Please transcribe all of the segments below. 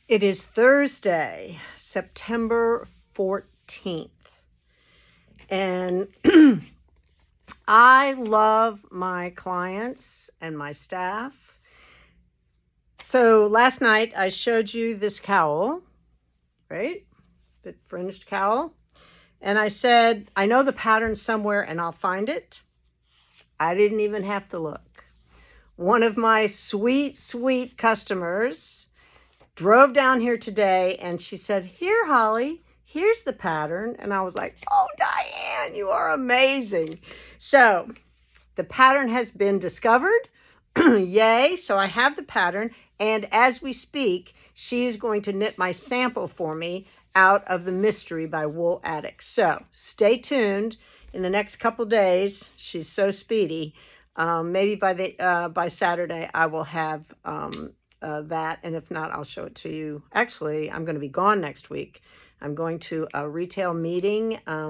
It is Thursday, September 14th, and I love my clients and my staff. So last night I showed you this cowl, right? The fringed cowl. And I said, I know the pattern somewhere and I'll find it. I didn't even have to look. One of my sweet, sweet customers drove down here today and she said, "Here, Holly, here's the pattern." And I was like, "Oh, Diane, you are amazing." So the pattern has been discovered. Yay. So I have the pattern. And as we speak, she is going to knit my sample for me out of the Mystery by Wool Addict. So stay tuned. In the next couple days, she's so speedy. Maybe by Saturday, I will have that. And if not, I'll show it to you. Actually, I'm going to be gone next week. I'm going to a retail meeting, a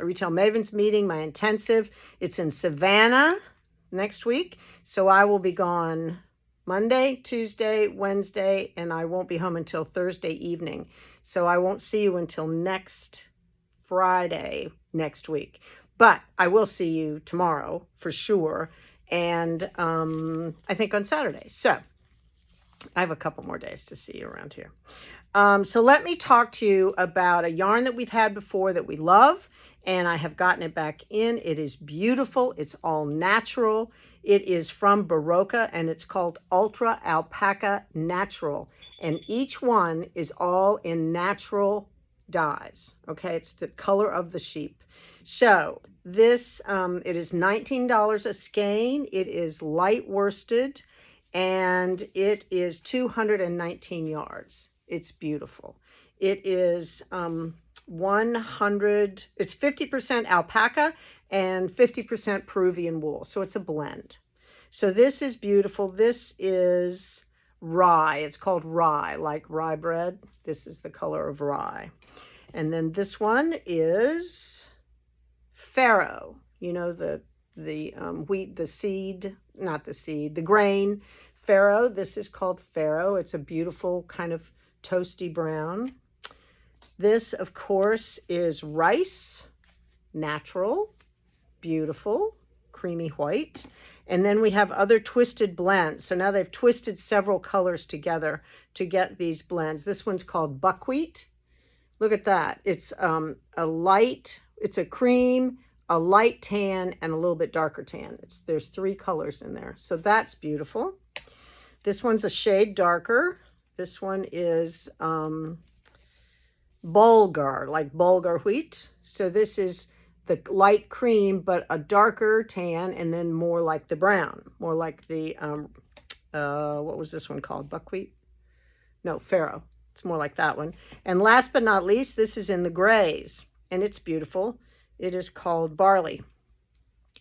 Retail Mavens meeting, my intensive. It's in Savannah next week. So I will be gone Monday, Tuesday, Wednesday, and I won't be home until Thursday evening. So I won't see you until next Friday next week. But I will see you tomorrow for sure. And I think on Saturday. So I have a couple more days to see you around here. So let me talk to you about a yarn that we've had before that we love, and I have gotten it back in. It is beautiful. It's all natural. It is from Barocca, and it's called Ultra Alpaca Natural, and each one is all in natural dyes. Okay, it's the color of the sheep. So this, it is $19 a skein. It is light worsted, and it is 219 yards. It's beautiful. It is it's 50% alpaca and 50% Peruvian wool. So it's a blend. So this is beautiful. This is rye. It's called rye, like rye bread. This is the color of rye. And then this one is farro. You know, the wheat, the seed, not the seed, the grain. Farro. This is called farro. It's a beautiful kind of toasty brown. This, of course, is rice, natural, beautiful, creamy white. And then we have other twisted blends. So now they've twisted several colors together to get these blends. This one's called buckwheat. Look at that. It's it's a cream, a light tan, and a little bit darker tan. There's 3 colors in there. So that's beautiful. This one's a shade darker. This one is bulgur, like bulgur wheat. So this is the light cream, but a darker tan, and then more like the brown, more like the, what was this one called? Buckwheat? No, farro. It's more like that one. And last but not least, this is in the grays, and it's beautiful. It is called barley.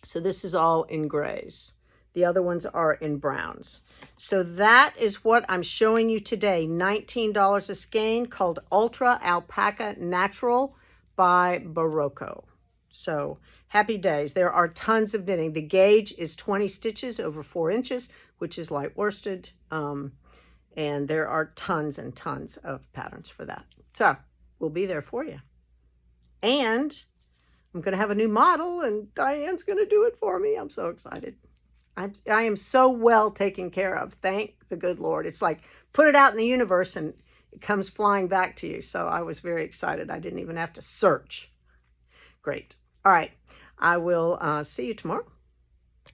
So this is all in grays. The other ones are in browns. So that is what I'm showing you today. $19 a skein, called Ultra Alpaca Natural by Barocca. So happy days. There are tons of knitting. The gauge is 20 stitches over 4 inches, which is light worsted. And there are tons and tons of patterns for that. So we'll be there for you. And I'm going to have a new model, and Diane's going to do it for me. I'm so excited. I am so well taken care of. Thank the good Lord. It's like put it out in the universe and it comes flying back to you. So I was very excited. I didn't even have to search. Great. All right. I will see you tomorrow.